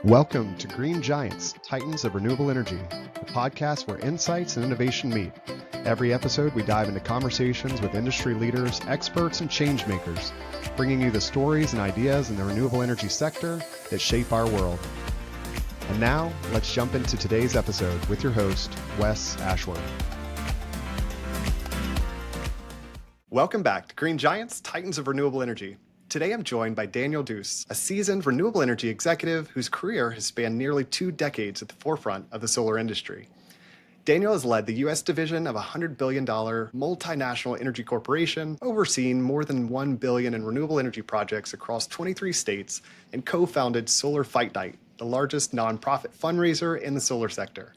Welcome to Green Giants, Titans of Renewable Energy, the podcast where insights and innovation meet. Every episode, we dive into conversations with industry leaders, experts, and change makers, bringing you the stories and ideas in the renewable energy sector that shape our world. And now, let's jump into today's episode with your host, Wes Ashworth. Welcome back to Green Giants, Titans of Renewable Energy. Today I'm joined by Daniel Dus, a seasoned renewable energy executive whose career has spanned nearly 2 decades at the forefront of the solar industry. Daniel has led the U.S. division of a $100 billion multinational energy corporation, overseeing more than $1 billion in renewable energy projects across 23 states, and co-founded Solar Fight Night, the largest nonprofit fundraiser in the solar sector.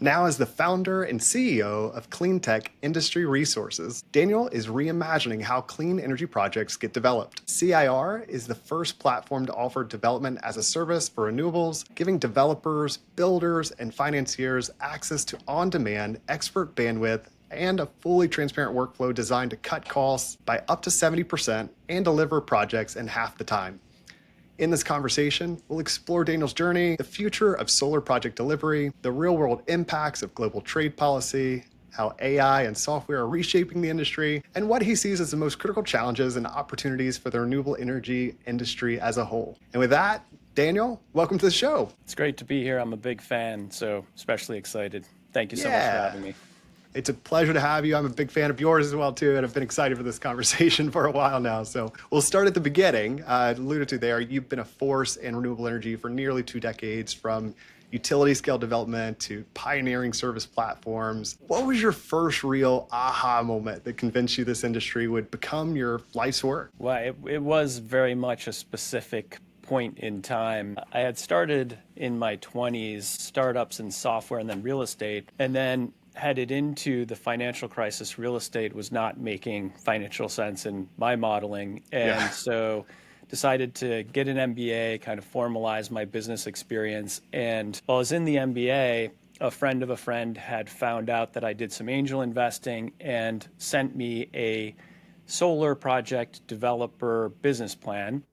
Now as the founder and CEO of Cleantech Industry Resources, Daniel is reimagining how clean energy projects get developed. CIR is the first platform to offer development as a service for renewables, giving developers, builders, and financiers access to on-demand expert bandwidth and a fully transparent workflow designed to cut costs by up to 70% and deliver projects in half the time. In this conversation, we'll explore Daniel's journey, the future of solar project delivery, the real-world impacts of global trade policy, how AI and software are reshaping the industry, and what he sees as the most critical challenges and opportunities for the renewable energy industry as a whole. And with that, Daniel, welcome to the show. It's great to be here. I'm a big fan, so especially excited. Thank you so much for having me. It's a pleasure to have you. I'm a big fan of yours as well, too, and I've been excited for this conversation for a while now. So we'll start at the beginning. Alluded to there, you've been a force in renewable energy for nearly 2 decades, from utility scale development to pioneering service platforms. What was your first real aha moment that convinced you this industry would become your life's work? Well, it was very much a specific point in time. I had started in my 20s, startups in software and then real estate, and then headed into the financial crisis. Real estate was not making financial sense in my modeling. And so decided to get an MBA, kind of formalize my business experience. And while I was in the MBA, a friend of a friend had found out that I did some angel investing and sent me a solar project developer business plan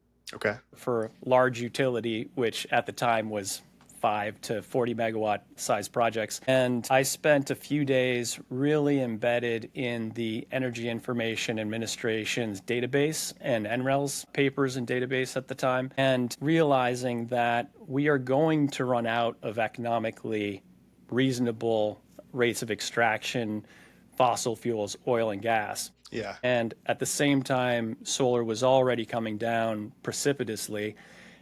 for large utility, which at the time was 5 to 40 megawatt size projects. And I spent a few days really embedded in the Energy Information Administration's database and NREL's papers and database at the time, and realizing that we are going to run out of economically reasonable rates of extraction, fossil fuels, oil and gas. And at the same time, solar was already coming down precipitously.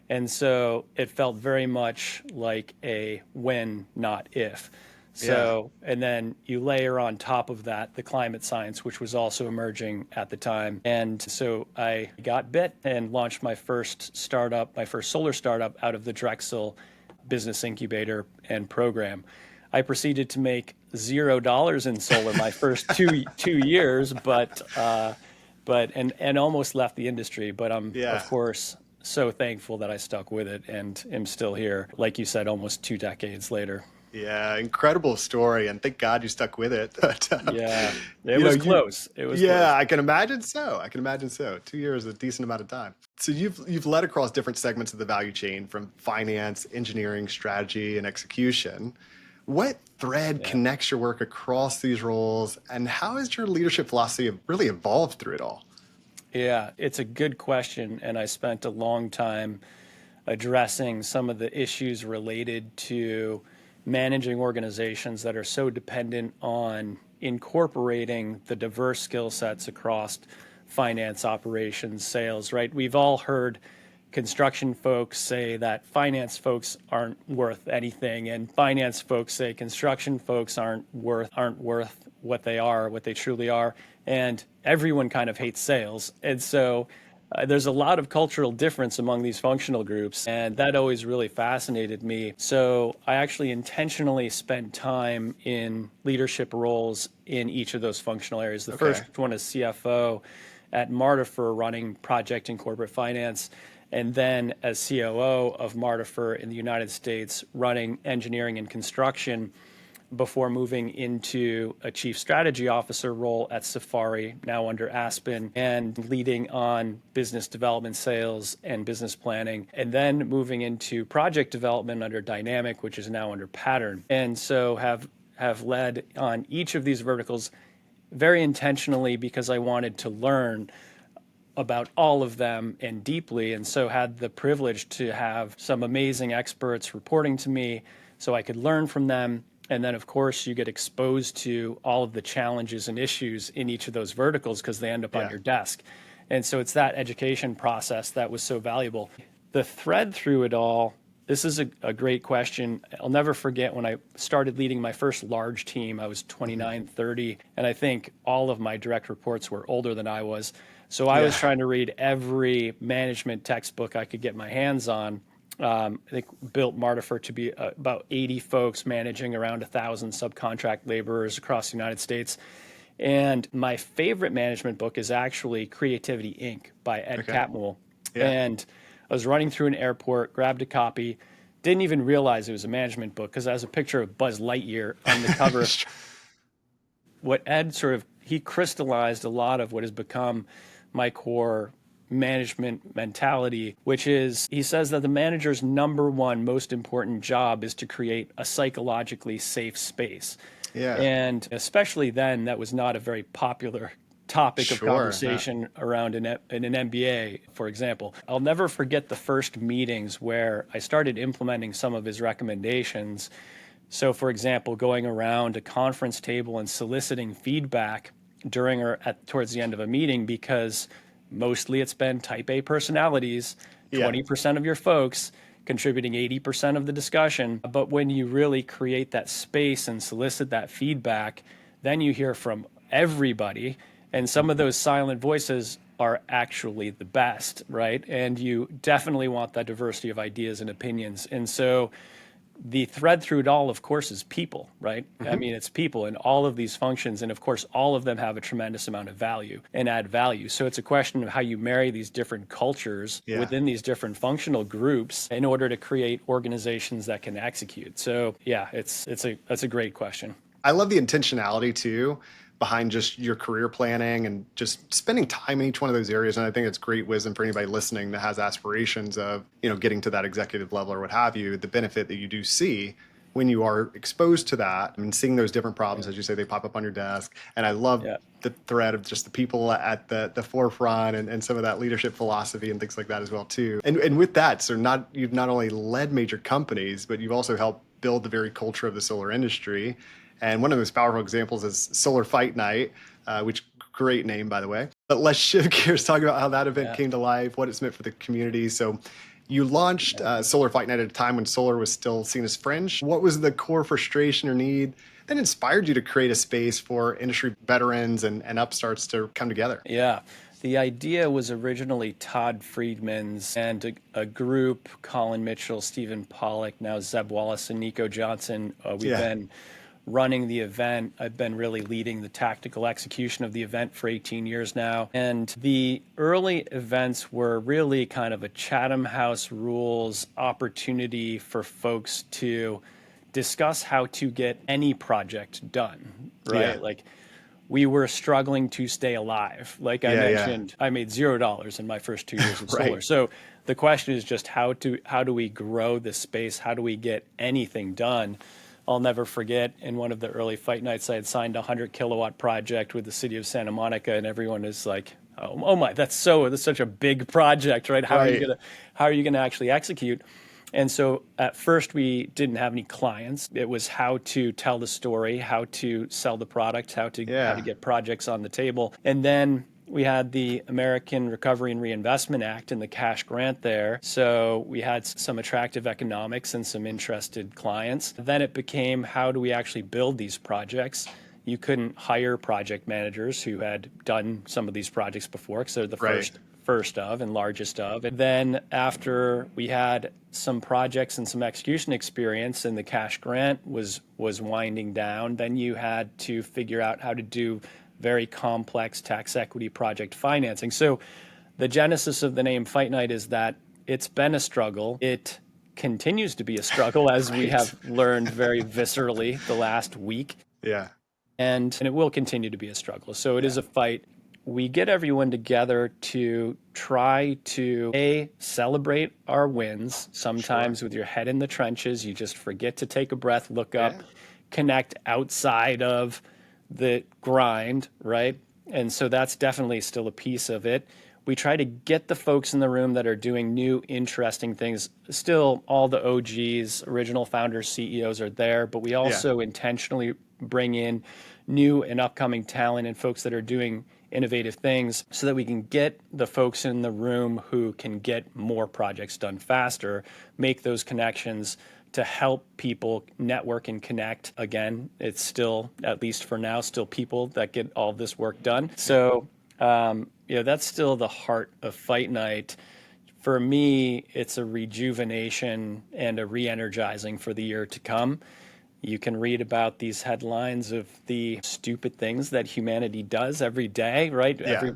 And so it felt very much like a when, not if. So, and then you layer on top of that the climate science, which was also emerging at the time. And so I got bit and launched my first startup, my first solar startup out of the Drexel business incubator and program. I proceeded to make $0 in solar my first two years, but almost left the industry. But I'm, of course, so thankful that I stuck with it and am still here, like you said, almost 2 decades later. Yeah, incredible story, and thank God you stuck with it. But, it was close. It was close. I can imagine so. 2 years is a decent amount of time. So you've led across different segments of the value chain, from finance, engineering, strategy, and execution. What thread connects your work across these roles, and how has your leadership philosophy really evolved through it all? Yeah, it's a good question, and I spent a long time addressing some of the issues related to managing organizations that are so dependent on incorporating the diverse skill sets across finance, operations, sales, right? We've all heard construction folks say that finance folks aren't worth anything, and finance folks say construction folks aren't worth what they truly are. And everyone kind of hates sales. And so there's a lot of cultural difference among these functional groups, and that always really fascinated me. So I actually intentionally spent time in leadership roles in each of those functional areas. The first one is CFO at Martifer, running project and corporate finance, and then as COO of Martifer in the United States, running engineering and construction. before moving into a chief strategy officer role at Safari, now under Aspen, and leading on business development, sales, and business planning, and then moving into project development under Dynamic, which is now under Pattern. And so have led on each of these verticals very intentionally because I wanted to learn about all of them and deeply, and so had the privilege to have some amazing experts reporting to me so I could learn from them. And then, of course, you get exposed to all of the challenges and issues in each of those verticals because they end up on your desk. And so it's that education process that was so valuable. The thread through it all, this is a great question. I'll never forget when I started leading my first large team, I was 29, 30, and I think all of my direct reports were older than I was. So I was trying to read every management textbook I could get my hands on. I think built Martifer to be about 80 folks managing around 1,000 subcontract laborers across the United States. And my favorite management book is actually Creativity Inc. by Ed Catmull. And I was running through an airport, grabbed a copy, didn't even realize it was a management book because I has a picture of Buzz Lightyear on the cover. What Ed he crystallized a lot of what has become my core management mentality, which is, he says that the manager's number one most important job is to create a psychologically safe space. And especially then, that was not a very popular topic of conversation around in an MBA, for example. I'll never forget the first meetings where I started implementing some of his recommendations. So, for example, going around a conference table and soliciting feedback during or towards the end of a meeting, because mostly it's been type A personalities, 20% of your folks contributing 80% of the discussion. But when you really create that space and solicit that feedback, then you hear from everybody. And some of those silent voices are actually the best, right? And you definitely want that diversity of ideas and opinions. And so the thread through it all, of course, is people, right? I mean, it's people in all of these functions. And of course, all of them have a tremendous amount of value and add value. So it's a question of how you marry these different cultures within these different functional groups in order to create organizations that can execute. So yeah, that's a great question. I love the intentionality too behind just your career planning and just spending time in each one of those areas. And I think it's great wisdom for anybody listening that has aspirations of, getting to that executive level or what have you, the benefit that you do see when you are exposed to that and seeing those different problems, as you say, they pop up on your desk. And I love the thread of just the people at the forefront and some of that leadership philosophy and things like that as well too. And with that, so you've not only led major companies, but you've also helped build the very culture of the solar industry. And one of those powerful examples is Solar Fight Night, which great name, by the way. But let's shift gears, talk about how that event came to life, what it's meant for the community. So you launched Solar Fight Night at a time when solar was still seen as fringe. What was the core frustration or need that inspired you to create a space for industry veterans and upstarts to come together? Yeah. The idea was originally Todd Friedman's and a group, Colin Mitchell, Stephen Pollack, now Zeb Wallace and Nico Johnson. We've been running the event. I've been really leading the tactical execution of the event for 18 years now. And the early events were really kind of a Chatham House rules opportunity for folks to discuss how to get any project done, right? Like, we were struggling to stay alive. Like I mentioned, I made $0 in my first 2 years of solar. So the question is just how do we grow this space? How do we get anything done? I'll never forget in one of the early fight nights, I had signed a 100 kilowatt project with the city of Santa Monica, and everyone is like, "Oh my, that's such a big project, right? How are you gonna actually execute?" And so at first we didn't have any clients. It was how to tell the story, how to sell the product, how to get projects on the table, and then we had the American Recovery and Reinvestment Act and the cash grant there. So we had some attractive economics and some interested clients. Then it became, how do we actually build these projects? You couldn't hire project managers who had done some of these projects before because they're the first of and largest of. And then after we had some projects and some execution experience and the cash grant was winding down, then you had to figure out how to do very complex tax equity project financing. So the genesis of the name Fight Night is that it's been a struggle. It continues to be a struggle, as we Right. have learned very viscerally the last week. Yeah. And it will continue to be a struggle. So it is Yeah. a fight. We get everyone together to try to celebrate our wins. Sure. Sometimes with your head in the trenches, you just forget to take a breath, look up, Yeah. connect outside of the grind, right? And so that's definitely still a piece of it. We try to get the folks in the room that are doing new, interesting things. Still, all the OGs, original founders, CEOs are there, but we Yeah. also intentionally bring in new and upcoming talent and folks that are doing innovative things so that we can get the folks in the room who can get more projects done faster, make those connections to help people network and connect. Again, it's still, at least for now, still people that get all this work done. So, that's still the heart of Fight Night. For me, it's a rejuvenation and a re-energizing for the year to come. You can read about these headlines of the stupid things that humanity does every day, right? Yeah.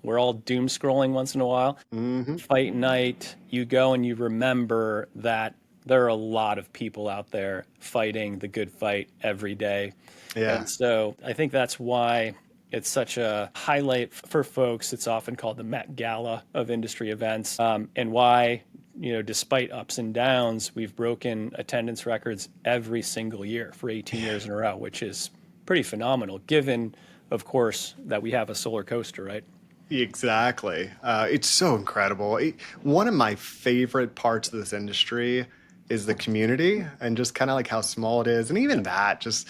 We're all doom scrolling once in a while. Hmm. Fight Night, you go and you remember that there are a lot of people out there fighting the good fight every day. Yeah. And so I think that's why it's such a highlight for folks. It's often called the Met Gala of industry events, and why, despite ups and downs, we've broken attendance records every single year for 18 years in a row, which is pretty phenomenal, given, of course, that we have a solar coaster, right? Exactly. It's so incredible. One of my favorite parts of this industry is the community and just kind of like how small it is. And even that, just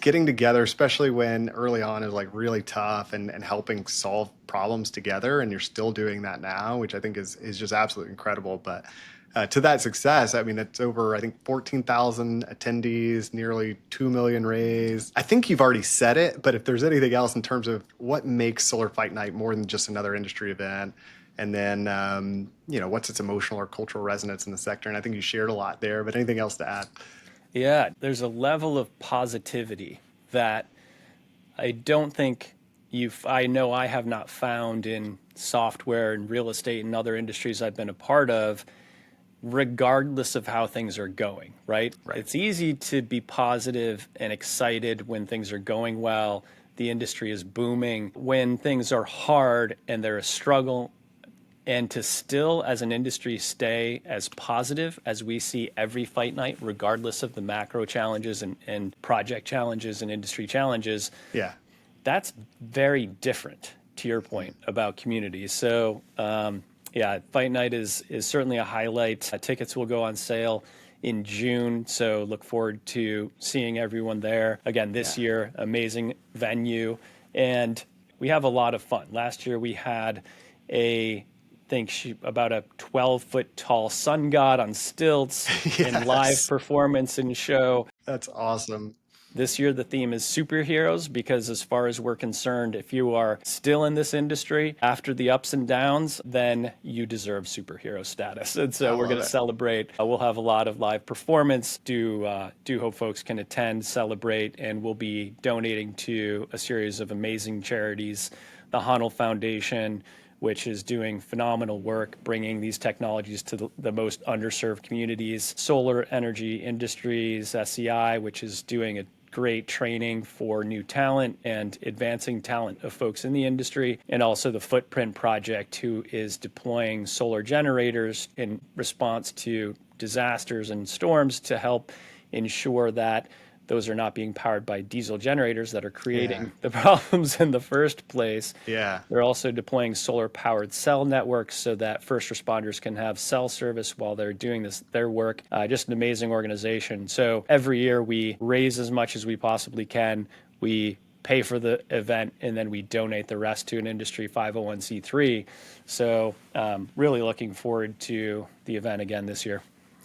getting together, especially when early on is like really tough and helping solve problems together. And you're still doing that now, which I think is just absolutely incredible. But to that success, I mean, it's over, I think, 14,000 attendees, nearly 2 million raised. I think you've already said it, but if there's anything else in terms of what makes Solar Fight Night more than just another industry event, and then, what's its emotional or cultural resonance in the sector? And I think you shared a lot there, but anything else to add? Yeah, there's a level of positivity that I don't think I know I have not found in software and real estate and other industries I've been a part of, regardless of how things are going, right? Right. It's easy to be positive and excited when things are going well, the industry is booming. When things are hard and they're a struggle, and to still, as an industry, stay as positive as we see every Fight Night, regardless of the macro challenges and project challenges and industry challenges, Yeah. that's very different, to your point about communities. So, yeah, Fight Night is certainly a highlight. Tickets will go on sale in June, so look forward to seeing everyone there. Again, this Yeah. year, amazing venue, and we have a lot of fun. Last year we had about a 12-foot tall sun god on stilts in live Yes. performance and show. That's awesome. This year, the theme is superheroes because, as far as we're concerned, if you are still in this industry after the ups and downs, then you deserve superhero status. And I so we're going love to it. celebrate. We'll have a lot of live performance. Do hope folks can attend, celebrate, and we'll be donating to a series of amazing charities. The Honnold Foundation, which is doing phenomenal work bringing these technologies to the most underserved communities. Solar Energy Industries, SEI, which is doing a great training for new talent and advancing talent of folks in the industry, and also the Footprint Project, who is deploying solar generators in response to disasters and storms to help ensure that those are not being powered by diesel generators that are Yeah. creating the problems in the first place. Yeah. They're also deploying solar-powered cell networks so that first responders can have cell service while they're doing their work. Just an amazing organization. So every year we raise as much as we possibly can. We pay for the event, and then we donate the rest to an industry 501c3. So really looking forward to the event again this year.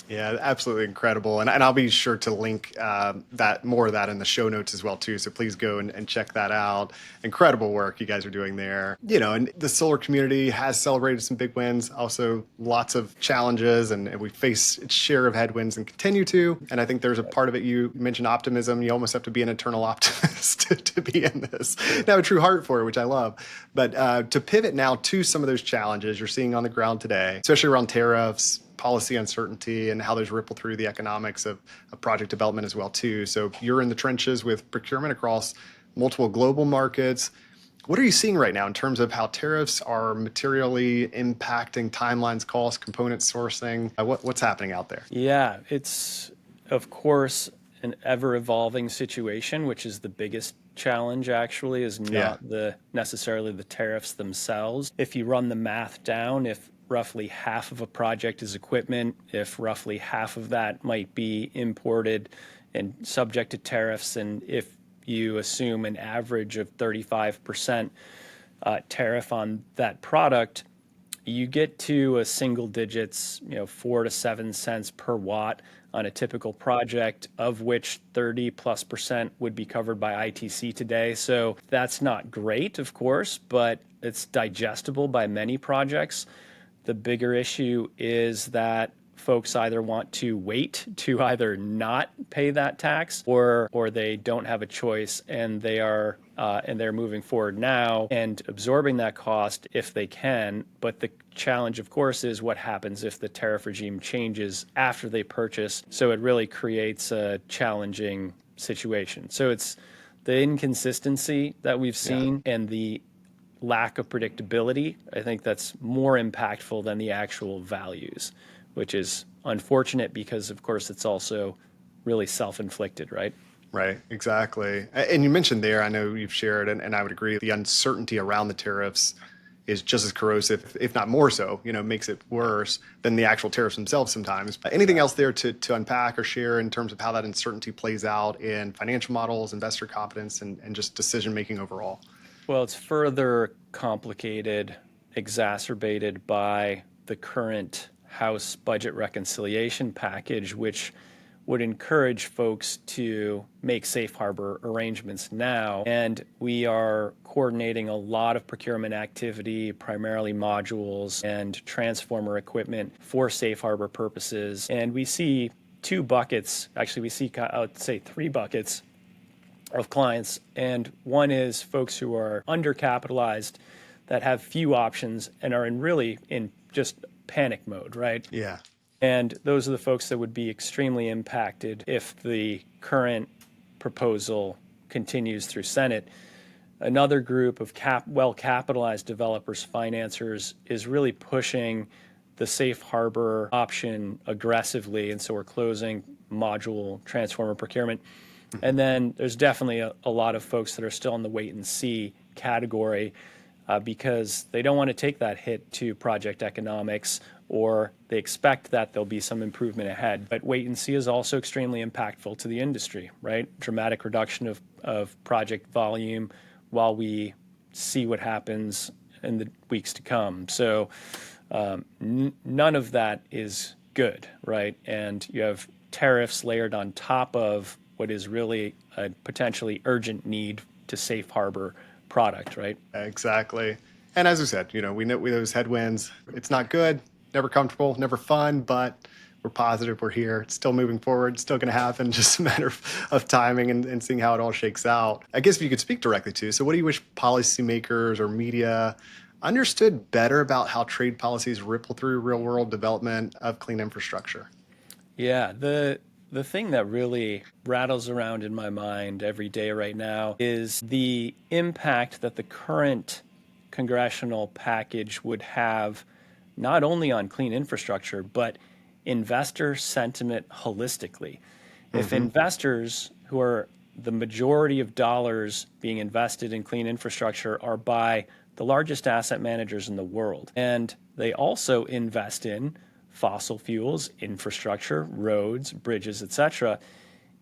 Yeah, absolutely incredible. And I'll be sure to link that more of that in the show notes as well, too. So please go and check that out. Incredible work you guys are doing there. And the solar community has celebrated some big wins, also lots of challenges, and we face its share of headwinds and continue to. And I think there's a part of it, you mentioned optimism. You almost have to be an eternal optimist to be in this. You have a true heart for it, which I love. But to pivot now to some of those challenges you're seeing on the ground today, especially around tariffs, policy uncertainty and how those ripple through the economics of project development as well too. So you're in the trenches with procurement across multiple global markets. What are you seeing right now in terms of how tariffs are materially impacting timelines, costs, component sourcing? What's happening out there? Yeah, it's of course an ever evolving situation, which is the biggest challenge actually, is not necessarily the tariffs themselves. If you run the math down, if roughly half of a project is equipment, if roughly half of that might be imported and subject to tariffs, and if you assume an average of 35% tariff on that product, you get to a single digits, 4 to 7 cents per watt on a typical project, of which 30+% would be covered by ITC today. So that's not great, of course, but it's digestible by many projects. The bigger issue is that folks either want to wait to either not pay that tax, or they don't have a choice, and they're moving forward now and absorbing that cost if they can. But the challenge, of course, is what happens if the tariff regime changes after they purchase. So it really creates a challenging situation. So it's the inconsistency that we've seen and the lack of predictability. I think that's more impactful than the actual values, which is unfortunate because, of course, it's also really self-inflicted, right? Right, exactly. And you mentioned there, I know you've shared, and I would agree, the uncertainty around the tariffs is just as corrosive, if not more so, makes it worse than the actual tariffs themselves sometimes. Anything else there to unpack or share in terms of how that uncertainty plays out in financial models, investor confidence, and just decision-making overall? Well, it's further complicated, exacerbated by the current House budget reconciliation package, which would encourage folks to make safe harbor arrangements now. And we are coordinating a lot of procurement activity, primarily modules and transformer equipment for safe harbor purposes. And we see two buckets, actually we see, I would say 3 buckets of clients. And one is folks who are undercapitalized, that have few options and are really in just panic mode, right? Yeah. And those are the folks that would be extremely impacted if the current proposal continues through Senate. Another group of well-capitalized developers, financiers, is really pushing the safe harbor option aggressively. And so we're closing module transformer procurement. And then there's definitely a lot of folks that are still in the wait and see category because they don't want to take that hit to project economics, or they expect that there'll be some improvement ahead. But wait and see is also extremely impactful to the industry, right? Dramatic reduction of project volume while we see what happens in the weeks to come. So none of that is good, right? And you have tariffs layered on top of what is really a potentially urgent need to safe harbor product, right? Exactly. And as we said, we know those headwinds. It's not good, never comfortable, never fun, but we're positive, we're here. It's still moving forward, it's still going to happen, just a matter of timing and seeing how it all shakes out. I guess if you could speak directly to, so what do you wish policymakers or media understood better about how trade policies ripple through real world development of clean infrastructure? Yeah, the thing that really rattles around in my mind every day right now is the impact that the current congressional package would have not only on clean infrastructure, but investor sentiment holistically. If investors, who are the majority of dollars being invested in clean infrastructure, are by the largest asset managers in the world, and they also invest in fossil fuels, infrastructure, roads, bridges, etc.,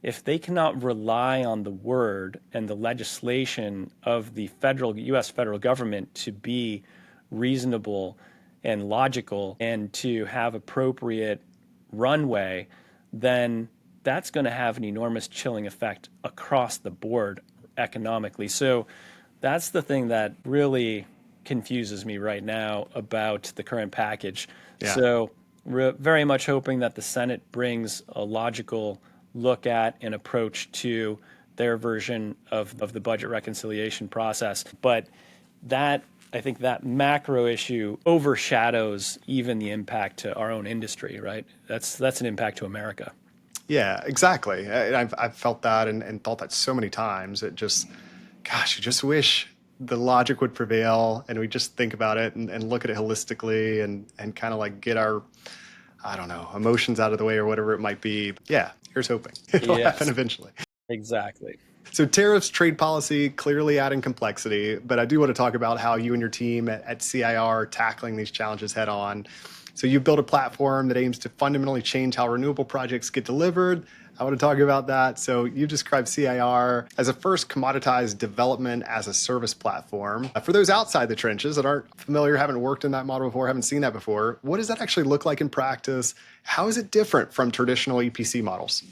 if they cannot rely on the word and the legislation of the U.S. federal government to be reasonable and logical and to have appropriate runway, then that's going to have an enormous chilling effect across the board economically. So that's the thing that really confuses me right now about the current package. Yeah. So we're very much hoping that the Senate brings a logical look at and approach to their version of the budget reconciliation process. But that I think that macro issue overshadows even the impact to our own industry, right? That's an impact to America. Yeah, exactly. I've felt that and thought that so many times. It just, gosh, you just wish the logic would prevail and we just think about it and look at it holistically and kind of like get our, I don't know, emotions out of the way or whatever it might be. Yeah, here's hoping it'll happen Yes, eventually. exactly. So tariffs, trade policy, clearly adding complexity, but I do want to talk about how you and your team at CIR are tackling these challenges head on. So you built a platform that aims to fundamentally change how renewable projects get delivered. I want to talk about that. So you described CIR as a first commoditized development as a service platform. For those outside the trenches that aren't familiar, haven't worked in that model before, haven't seen that before, what does that actually look like in practice? How is it different from traditional EPC models?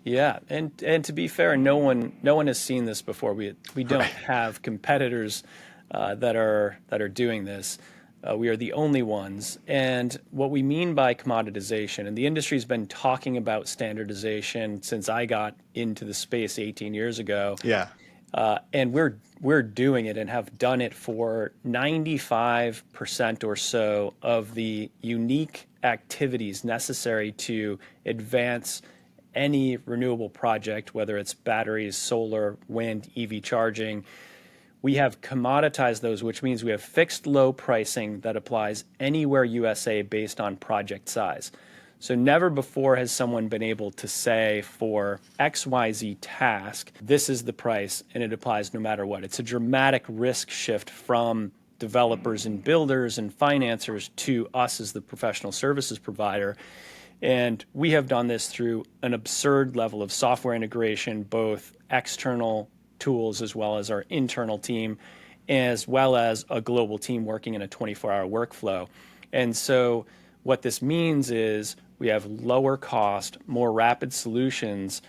Yeah, and to be fair, no one has seen this before. We don't Right. have competitors that are doing this. We are the only ones. And what we mean by commoditization, and the industry's been talking about standardization since I got into the space 18 years ago, Yeah. and we're doing it and have done it for 95% or so of the unique activities necessary to advance any renewable project, whether it's batteries, solar, wind, EV charging. We have commoditized those, which means we have fixed low pricing that applies anywhere USA based on project size. So never before has someone been able to say for XYZ task, this is the price and it applies no matter what. It's a dramatic risk shift from developers and builders and financiers to us as the professional services provider. And we have done this through an absurd level of software integration, both external tools as well as our internal team, as well as a global team working in a 24-hour workflow. And so what this means is we have lower cost, more rapid solutions.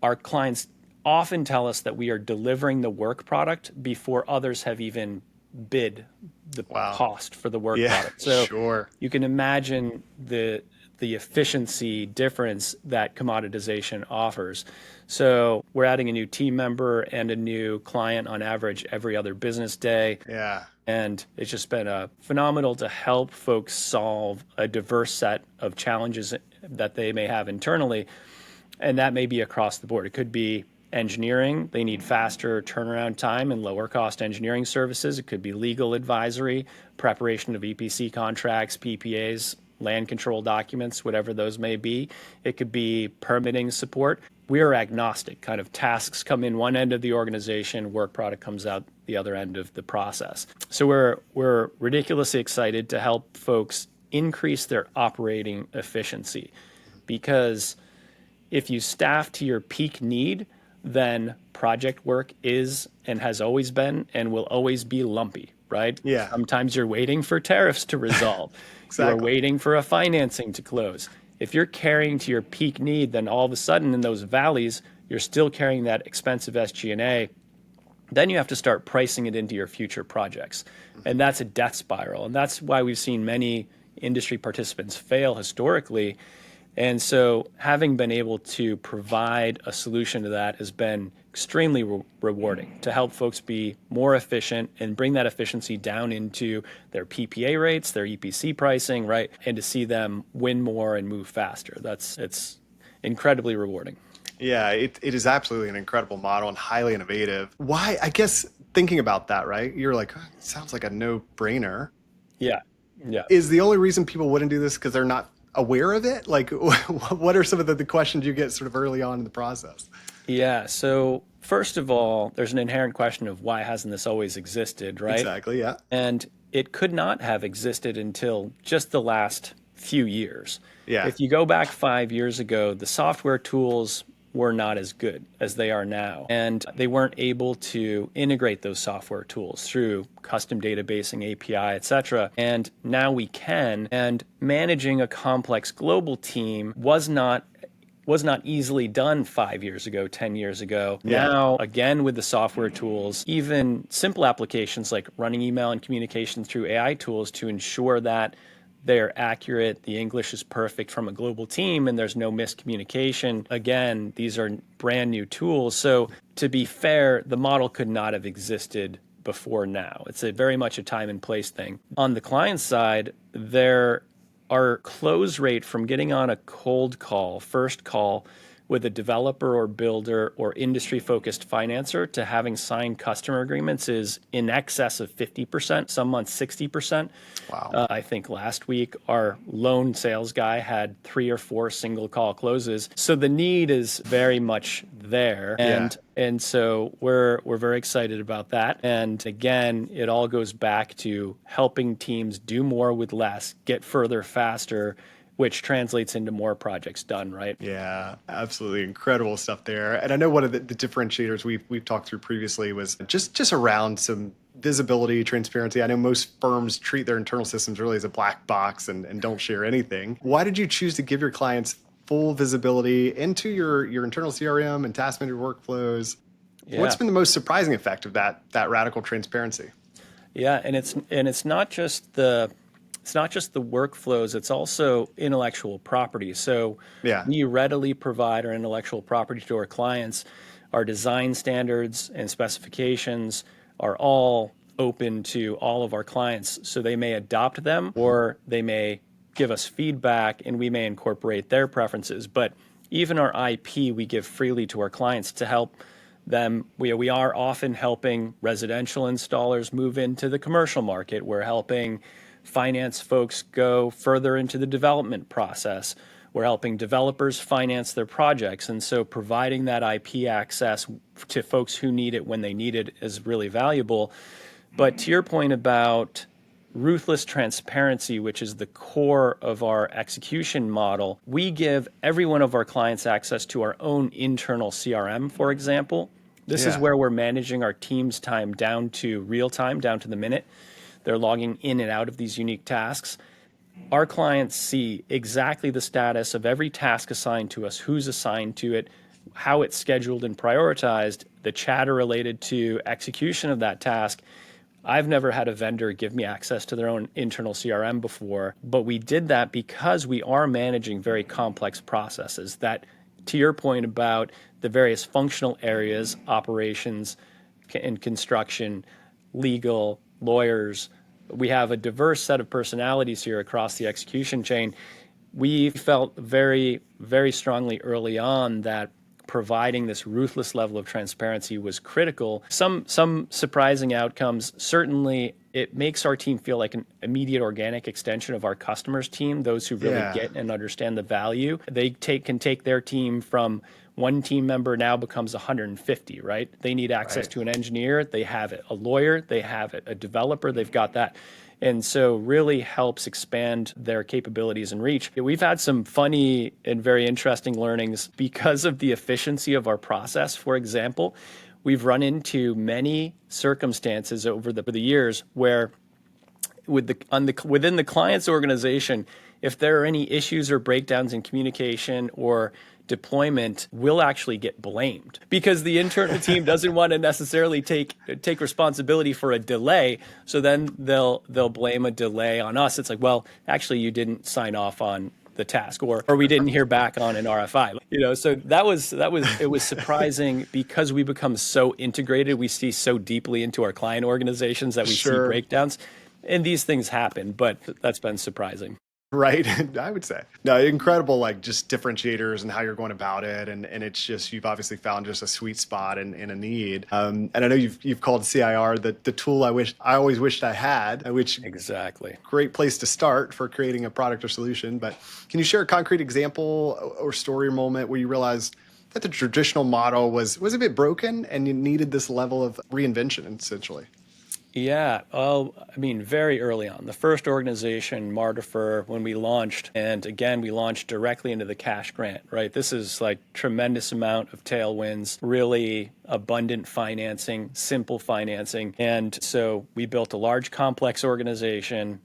Our clients often tell us that we are delivering the work product before others have even bid the Wow. cost for the work Yeah, product. So sure. you can imagine the efficiency difference that commoditization offers. So we're adding a new team member and a new client on average every other business day. Yeah. And it's just been phenomenal to help folks solve a diverse set of challenges that they may have internally. And that may be across the board. It could be engineering. They need faster turnaround time and lower cost engineering services. It could be legal advisory, preparation of EPC contracts, PPAs, land control documents, whatever those may be. It could be permitting support. We are agnostic, kind of tasks come in one end of the organization, work product comes out the other end of the process. So we're ridiculously excited to help folks increase their operating efficiency, because if you staff to your peak need, then project work is and has always been and will always be lumpy, right? Yeah. Sometimes you're waiting for tariffs to resolve. You're Exactly. waiting for a financing to close. If you're carrying to your peak need, then all of a sudden in those valleys, you're still carrying that expensive SG&A. Then you have to start pricing it into your future projects. And that's a death spiral. And that's why we've seen many industry participants fail historically. And so having been able to provide a solution to that has been extremely rewarding to help folks be more efficient and bring that efficiency down into their PPA rates, their EPC pricing, right? And to see them win more and move faster. It's incredibly rewarding. Yeah, it is absolutely an incredible model and highly innovative. Why, I guess thinking about that, right? You're like, "Oh, it sounds like a no-brainer." Yeah. Yeah. Is the only reason people wouldn't do this because they're not aware of it? Like, what are some of the questions you get sort of early on in the process? Yeah. So first of all, there's an inherent question of why hasn't this always existed, right? Exactly, yeah. And it could not have existed until just the last few years. Yeah. If you go back 5 years ago, the software tools were not as good as they are now. And they weren't able to integrate those software tools through custom databasing, API, et cetera. And now we can. And managing a complex global team was not easily done 5 years ago, 10 years ago. Yeah. Now, again, with the software tools, even simple applications like running email and communication through AI tools to ensure that they're accurate, the English is perfect from a global team, and there's no miscommunication. Again, these are brand new tools. So to be fair, the model could not have existed before now. It's very much a time and place thing. On the client side, our close rate from getting on a cold call, first call, with a developer or builder or industry-focused financer to having signed customer agreements is in excess of 50%, some months 60%. Wow. I think last week our loan sales guy had 3 or 4 single call closes. So the need is very much there. And so we're very excited about that. And again, it all goes back to helping teams do more with less, get further faster, which translates into more projects done, right? Yeah, absolutely incredible stuff there. And I know one of the differentiators we've talked through previously was just around some visibility, transparency. I know most firms treat their internal systems really as a black box and don't share anything. Why did you choose to give your clients full visibility into your internal CRM and task manager workflows? Yeah. What's been the most surprising effect of that radical transparency? Yeah, and it's not just the workflows, it's also intellectual property. So we readily provide our intellectual property to our clients. Our design standards and specifications are all open to all of our clients. So they may adopt them or they may give us feedback and we may incorporate their preferences. But even our IP, we give freely to our clients to help them. We are often helping residential installers move into the commercial market. We're helping finance folks go further into the development process. We're helping developers finance their projects. And so providing that IP access to folks who need it when they need it is really valuable. But to your point about ruthless transparency, which is the core of our execution model, we give every one of our clients access to our own internal CRM, for example. This is where we're managing our team's time down to real time, down to the minute. They're logging in and out of these unique tasks. Our clients see exactly the status of every task assigned to us, who's assigned to it, how it's scheduled and prioritized, the chatter related to execution of that task. I've never had a vendor give me access to their own internal CRM before, but we did that because we are managing very complex processes that, to your point about the various functional areas, operations and construction, legal, lawyers, we have a diverse set of personalities here across the execution chain. We felt very, very strongly early on that providing this ruthless level of transparency was critical. Some surprising outcomes. Certainly, it makes our team feel like an immediate organic extension of our customers' team, those who really get and understand the value. They can take their team from one team member now becomes 150, right? They need access to an engineer, they have it. A lawyer, they have it. A developer, they've got that. And so really helps expand their capabilities and reach. We've had some funny and very interesting learnings because of the efficiency of our process. For example, we've run into many circumstances over the years where within the client's organization, if there are any issues or breakdowns in communication or deployment, will actually get blamed because the internal team doesn't want to necessarily take responsibility for a delay. So then they'll blame a delay on us. It's like, well, actually you didn't sign off on the task or we didn't hear back on an RFI. So it was surprising because we become so integrated. We see so deeply into our client organizations that we see breakdowns, and these things happen, but that's been surprising. Right. I would say. No, incredible, like just differentiators and how you're going about it. And it's just, you've obviously found just a sweet spot and a need. And I know you've called CIR the tool I always wished I had, which exactly great place to start for creating a product or solution. But can you share a concrete example or story or moment where you realized that the traditional model was a bit broken and you needed this level of reinvention essentially? Yeah, well, I mean, very early on, the first organization, Martifer, when we launched, and again, we launched directly into the cash grant, right? This is like tremendous amount of tailwinds, really abundant financing, simple financing. And so we built a large, complex organization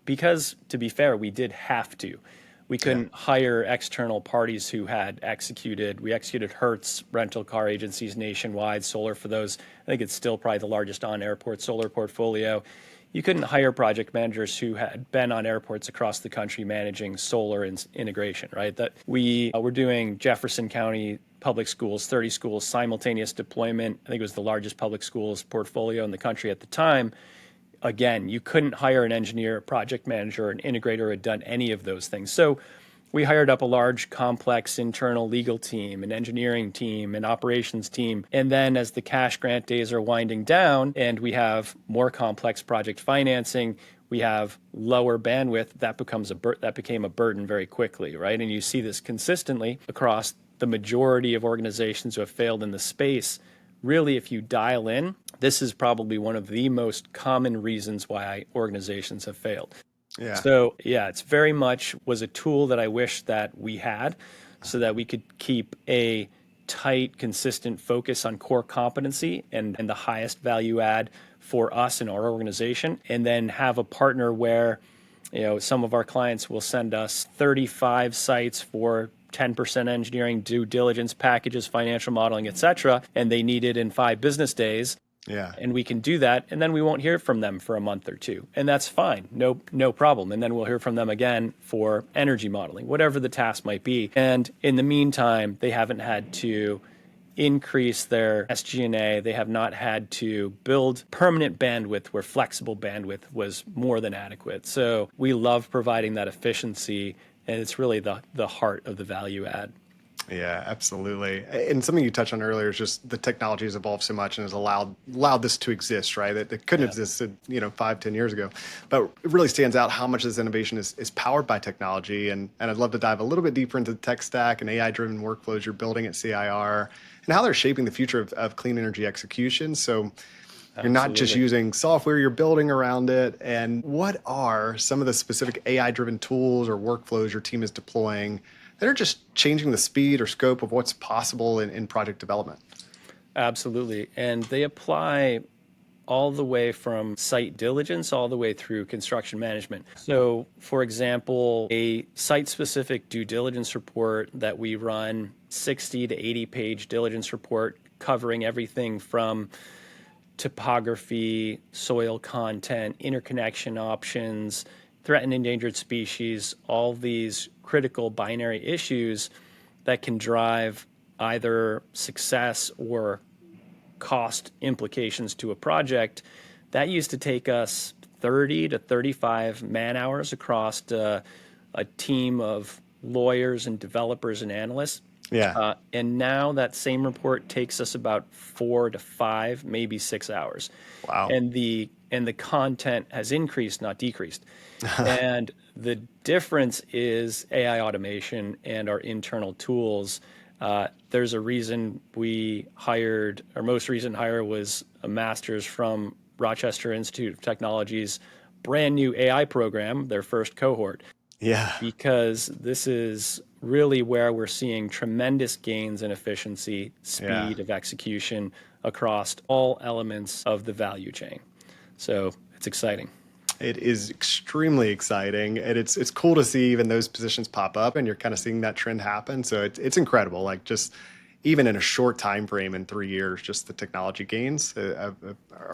because, to be fair, we did have to. We couldn't hire external parties who had executed. We executed Hertz rental car agencies nationwide, solar for those. I think it's still probably the largest on-airport solar portfolio. you couldn't hire project managers who had been on airports across the country managing solar integration, right? That we were doing Jefferson County public schools, 30 schools, simultaneous deployment. I think it was the largest public schools portfolio in the country at the time. Again, you couldn't hire an engineer, a project manager, an integrator who had done any of those things. So we hired up a large, complex internal legal team, an engineering team, an operations team. And then as the cash grant days are winding down and we have more complex project financing, we have lower bandwidth, that became a burden very quickly, right? And you see this consistently across the majority of organizations who have failed in the space. Really, if you dial in, this is probably one of the most common reasons why organizations have failed. Yeah. So yeah, it's very much was a tool that I wish that we had so that we could keep a tight, consistent focus on core competency and the highest value add for us in our organization, and then have a partner where, some of our clients will send us 35 sites for 10% engineering, due diligence packages, financial modeling, et cetera, and they need it in 5 business days. Yeah. And we can do that, and then we won't hear from them for a month or two. And that's fine, no problem. And then we'll hear from them again for energy modeling, whatever the task might be. And in the meantime, they haven't had to increase their SG&A. They have not had to build permanent bandwidth where flexible bandwidth was more than adequate. So we love providing that efficiency, and it's really the heart of the value add. Yeah, absolutely. And something you touched on earlier is just the technology has evolved so much and has allowed this to exist, right? That couldn't have existed, 5-10 years ago. But it really stands out how much this innovation is powered by technology. And I'd love to dive a little bit deeper into the tech stack and AI-driven workflows you're building at CIR and how they're shaping the future of clean energy execution. So you're not just using software, you're building around it. And what are some of the specific AI-driven tools or workflows your team is deploying that are just changing the speed or scope of what's possible in project development? Absolutely. And they apply all the way from site diligence all the way through construction management. So, for example, a site-specific due diligence report that we run, 60 to 80-page diligence report covering everything from topography, soil content, interconnection options, threatened endangered species, all these critical binary issues that can drive either success or cost implications to a project. That used to take us 30 to 35 man hours across a team of lawyers and developers and analysts. Yeah. And now that same report takes us about 4 to 5, maybe 6 hours. Wow. And the content has increased, not decreased. And the difference is AI automation and our internal tools. There's a reason our most recent hire was a master's from Rochester Institute of Technology's brand new AI program, their first cohort. Yeah. Because this is really where we're seeing tremendous gains in efficiency, speed of execution across all elements of the value chain. So it's exciting. It is extremely exciting, and it's cool to see even those positions pop up, and you're kind of seeing that trend happen. So it's incredible. Like just even in a short time frame in 3 years, just the technology gains are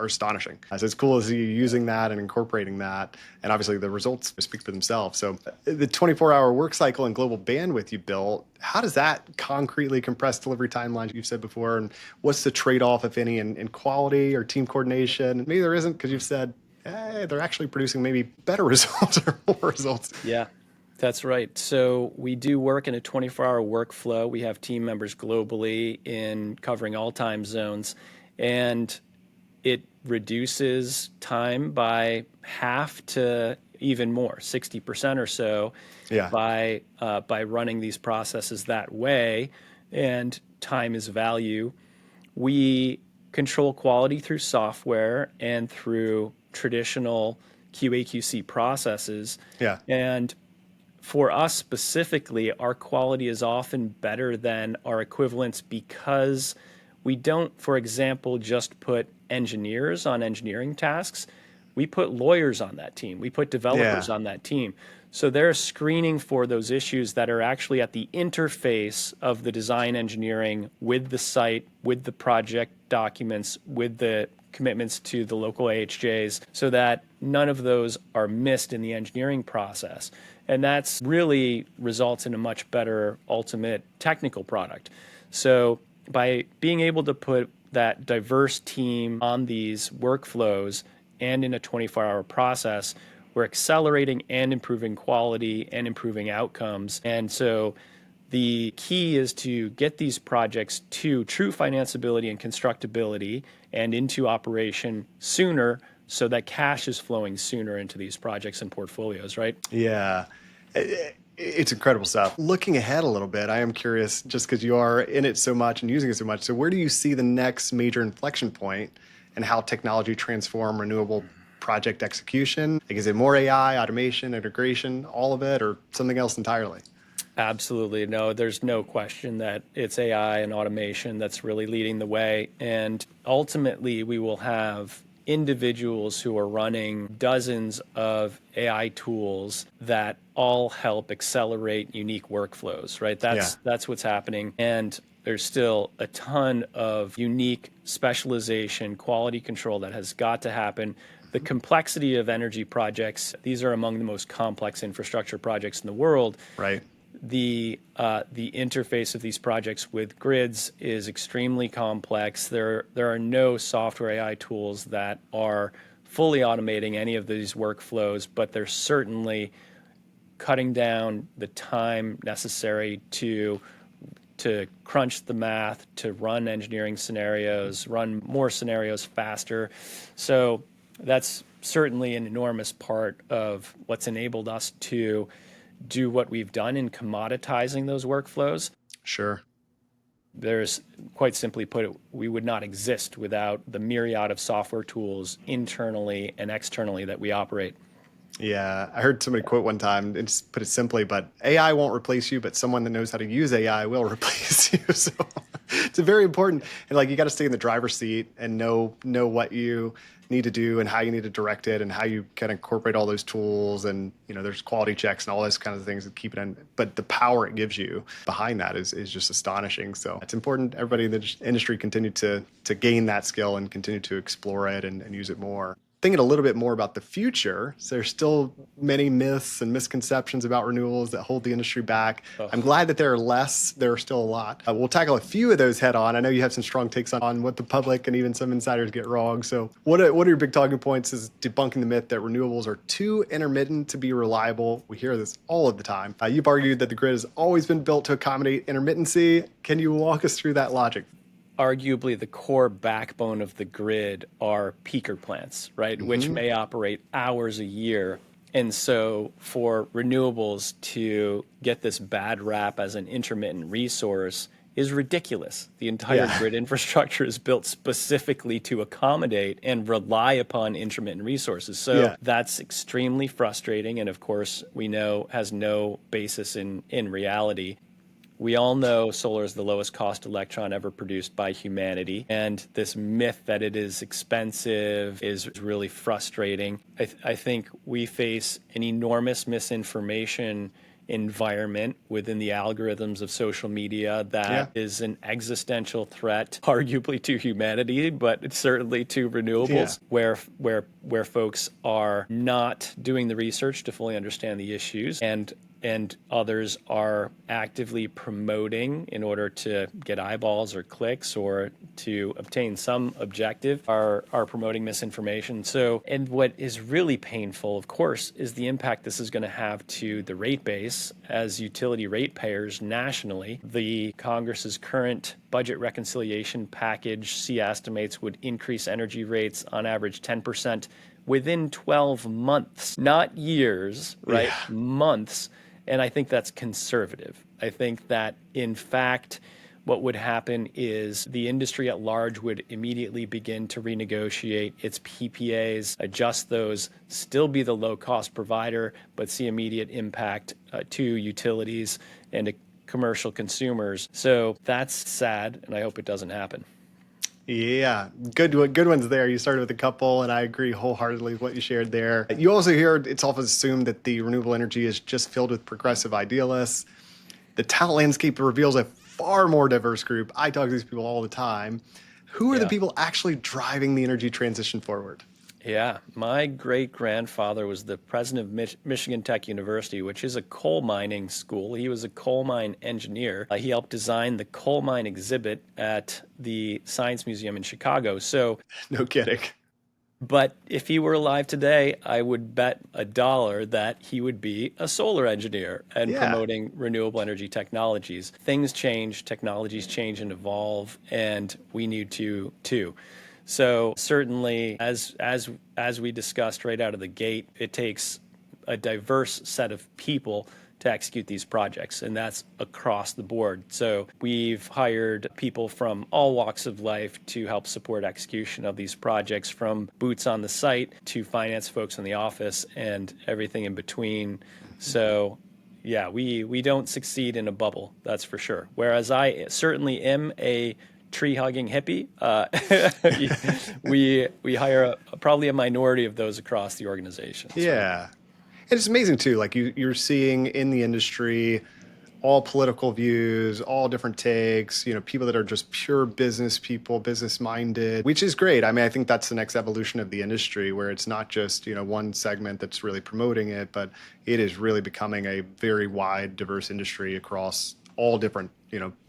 astonishing. So it's cool to see you using that and incorporating that, and obviously the results speak for themselves. So the 24-hour work cycle and global bandwidth you built, how does that concretely compress delivery timelines you've said before, and what's the trade-off, if any, in quality or team coordination? Maybe there isn't because you've said, hey, they're actually producing maybe better results or more results. Yeah, that's right. So we do work in a 24-hour workflow. We have team members globally in covering all time zones, and it reduces time by half to even more, 60% or so, by running these processes that way. And time is value. We control quality through software and through traditional QA/QC processes. Yeah. And for us specifically, our quality is often better than our equivalents because we don't, for example, just put engineers on engineering tasks. We put lawyers on that team. We put developers on that team. So they're screening for those issues that are actually at the interface of the design engineering with the site, with the project documents, with the commitments to the local AHJs, so that none of those are missed in the engineering process. And that's really results in a much better ultimate technical product. So by being able to put that diverse team on these workflows and in a 24-hour process, we're accelerating and improving quality and improving outcomes. And so the key is to get these projects to true financeability and constructability and into operation sooner so that cash is flowing sooner into these projects and portfolios, right? Yeah. It's incredible stuff. Looking ahead a little bit, I am curious, just because you are in it so much and using it so much. So where do you see the next major inflection point and how technology transform renewable project execution? Like, is it more AI, automation, integration, all of it, or something else entirely? Absolutely. No, there's no question that it's AI and automation that's really leading the way. And ultimately, we will have individuals who are running dozens of AI tools that all help accelerate unique workflows, right? That's what's happening. And there's still a ton of unique specialization, quality control that has got to happen. The complexity of energy projects, these are among the most complex infrastructure projects in the world. Right. The interface of these projects with grids is extremely complex. There are no software AI tools that are fully automating any of these workflows, but they're certainly cutting down the time necessary to crunch the math, to run engineering scenarios, run more scenarios faster. So that's certainly an enormous part of what's enabled us to do what we've done in commoditizing those workflows. Sure. There's, quite simply put, we would not exist without the myriad of software tools internally and externally that we operate. Yeah, I heard somebody quote one time, and just put it simply, but AI won't replace you, but someone that knows how to use AI will replace you. So it's a very important, and like, you got to stay in the driver's seat and know what you need to do and how you need to direct it and how you can incorporate all those tools. And, there's quality checks and all those kinds of things that keep it in. But the power it gives you behind that is just astonishing. So it's important everybody in the industry continue to gain that skill and continue to explore it and use it more. Thinking a little bit more about the future, so there's still many myths and misconceptions about renewables that hold the industry back. Oh. I'm glad that there are less. There are still a lot. We'll tackle a few of those head on. I know you have some strong takes on what the public and even some insiders get wrong. So what are your big talking points is debunking the myth that renewables are too intermittent to be reliable? We hear this all of the time. You've argued that the grid has always been built to accommodate intermittency. Can you walk us through that logic? Arguably the core backbone of the grid are peaker plants, right? Mm-hmm. Which may operate hours a year. And so for renewables to get this bad rap as an intermittent resource is ridiculous. The entire grid infrastructure is built specifically to accommodate and rely upon intermittent resources. So that's extremely frustrating. And of course, we know has no basis in reality. We all know solar is the lowest cost electron ever produced by humanity. And this myth that it is expensive is really frustrating. I think we face an enormous misinformation environment within the algorithms of social media that is an existential threat, arguably to humanity, but certainly to renewables, where folks are not doing the research to fully understand the issues, and others are actively promoting in order to get eyeballs or clicks or to obtain some objective are promoting misinformation. So, and what is really painful, of course, is the impact this is going to have to the rate base as utility ratepayers nationally. The Congress's current budget reconciliation package, estimates, would increase energy rates on average 10% within 12 months, not years, right? Yeah. Months. And I think that's conservative. I think that, in fact, what would happen is the industry at large would immediately begin to renegotiate its PPAs, adjust those, still be the low-cost provider, but see immediate impact to utilities and to commercial consumers. So that's sad, and I hope it doesn't happen. Yeah, good ones there. You started with a couple, and I agree wholeheartedly with what you shared there. You also hear it's often assumed that the renewable energy is just filled with progressive idealists. The talent landscape reveals a far more diverse group. I talk to these people all the time. Who are the people actually driving the energy transition forward? Yeah, my great grandfather was the president of Michigan Tech University, which is a coal mining school. He was a coal mine engineer. He helped design the coal mine exhibit at the Science Museum in Chicago. So, No kidding. but if he were alive today, I would bet $1 that he would be a solar engineer and Yeah. promoting renewable energy technologies. Things change, technologies change and evolve, and we need to too. So certainly, as we discussed right out of the gate, it takes a diverse set of people to execute these projects, and that's across the board. So we've hired people from all walks of life to help support execution of these projects, from boots on the site to finance folks in the office and everything in between. So yeah, we don't succeed in a bubble, that's for sure. Whereas I certainly am a tree hugging hippie. We hire probably a minority of those across the organizations, right? Yeah. And it's amazing too. Like you're seeing in the industry all political views, all different takes, people that are just pure business people, business minded, which is great. I mean, I think that's the next evolution of the industry where it's not just, one segment that's really promoting it, but it is really becoming a very wide, diverse industry across all different,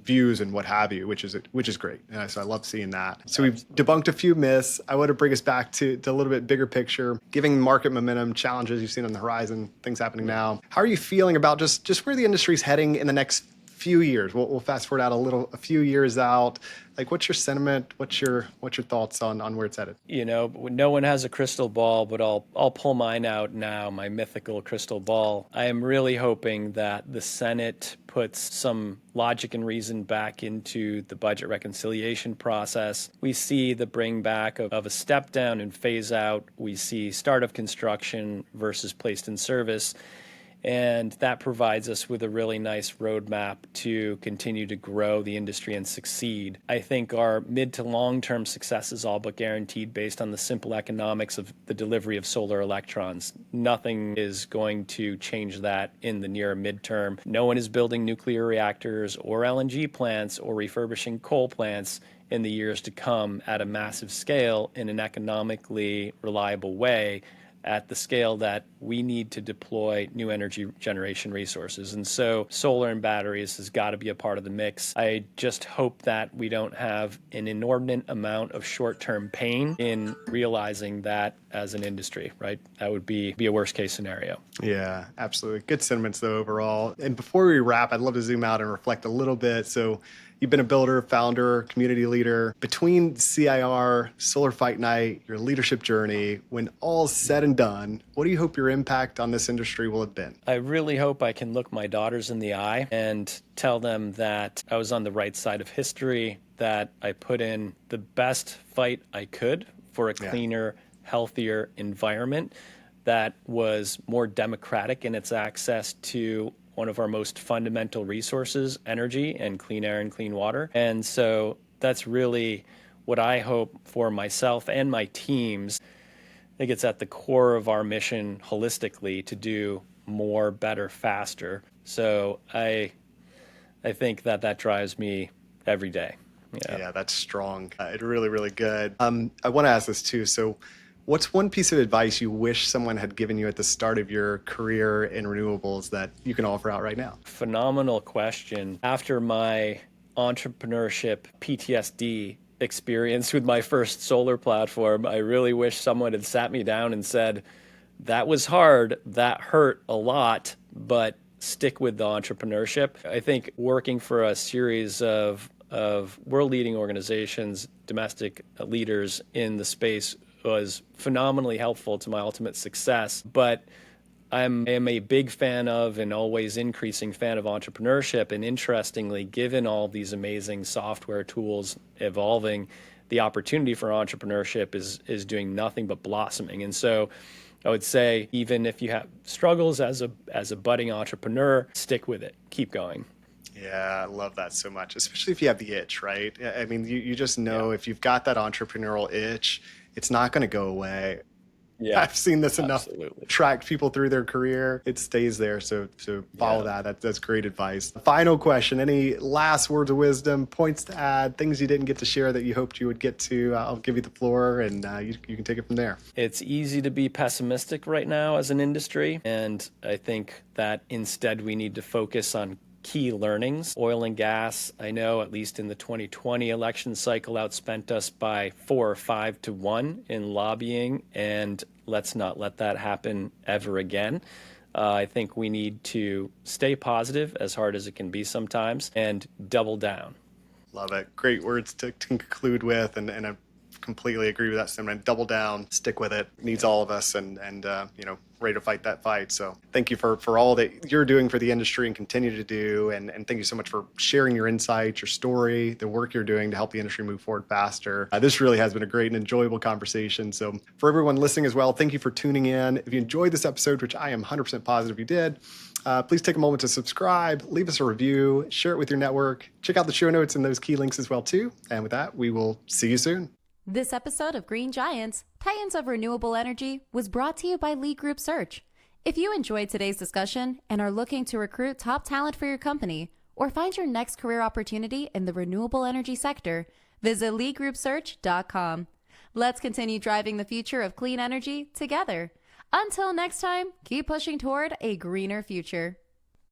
views and what have you, which is great. And so I love seeing that. So we've debunked a few myths. I want to bring us back to a little bit bigger picture, giving market momentum, challenges you've seen on the horizon, things happening now. How are you feeling about just where the industry's heading in the next few years? We'll fast forward out a few years out. Like, what's your sentiment? What's your thoughts on where it's headed? No one has a crystal ball, but I'll pull mine out now, my mythical crystal ball. I am really hoping that the Senate puts some logic and reason back into the budget reconciliation process. We see the bring back of a step down and phase out. We see start of construction versus placed in service. And that provides us with a really nice roadmap to continue to grow the industry and succeed. I think our mid to long-term success is all but guaranteed based on the simple economics of the delivery of solar electrons. Nothing is going to change that in the near midterm. No one is building nuclear reactors or LNG plants or refurbishing coal plants in the years to come at a massive scale in an economically reliable way, at the scale that we need to deploy new energy generation resources. And so solar and batteries has got to be a part of the mix. I just hope that we don't have an inordinate amount of short-term pain in realizing that as an industry, right? That would be a worst case scenario. Yeah, absolutely. Good sentiments though overall. And before we wrap, I'd love to zoom out and reflect a little bit. So you've been a builder, founder, community leader. Between CIR, Solar Fight Night, your leadership journey, when all's said and done, what do you hope your impact on this industry will have been? I really hope I can look my daughters in the eye and tell them that I was on the right side of history, that I put in the best fight I could for a cleaner, healthier environment that was more democratic in its access to one of our most fundamental resources, energy and clean air and clean water. And so that's really what I hope for myself and my teams. I think it's at the core of our mission holistically to do more, better, faster. So I think that drives me every day. Yeah, that's strong. It's really, really good. I want to ask this too. So what's one piece of advice you wish someone had given you at the start of your career in renewables that you can offer out right now? Phenomenal question. After my entrepreneurship PTSD experience with my first solar platform, I really wish someone had sat me down and said, that was hard, that hurt a lot, but stick with the entrepreneurship. I think working for a series of world-leading organizations, domestic leaders in the space was phenomenally helpful to my ultimate success. But I am a big fan of and always increasing fan of entrepreneurship. And interestingly, given all these amazing software tools evolving, the opportunity for entrepreneurship is doing nothing but blossoming. And so I would say, even if you have struggles as a budding entrepreneur, stick with it, keep going. Yeah, I love that so much, especially if you have the itch, right? I mean, you just know if you've got that entrepreneurial itch, it's not going to go away. Yeah, I've seen this enough. absolutely. Track people through their career, it stays there. So follow that. That's great advice. Final question: any last words of wisdom, points to add, things you didn't get to share that you hoped you would get to? I'll give you the floor, and you can take it from there. It's easy to be pessimistic right now as an industry, and I think that instead we need to focus on key learnings. Oil and gas, I know, at least in the 2020 election cycle, outspent us by 4 or 5 to 1 in lobbying, and let's not let that happen ever again. I think we need to stay positive, as hard as it can be sometimes, and double down. Love it. Great words to conclude with, and I completely agree with that sentiment. Double down, stick with it. Needs all of us, and ready to fight that fight. So thank you for all that you're doing for the industry and continue to do, and thank you so much for sharing your insights, your story, the work you're doing to help the industry move forward faster. This really has been a great and enjoyable conversation. So for everyone listening as well, thank you for tuning in. If you enjoyed this episode, which I am 100% positive you did, please take a moment to subscribe, leave us a review, share it with your network. Check out the show notes and those key links as well too. And with that, we will see you soon. This episode of Green Giants, Titans of Renewable Energy, was brought to you by Lead Group Search. If you enjoyed today's discussion and are looking to recruit top talent for your company or find your next career opportunity in the renewable energy sector, visit leadgroupsearch.com. Let's continue driving the future of clean energy together. Until next time, keep pushing toward a greener future.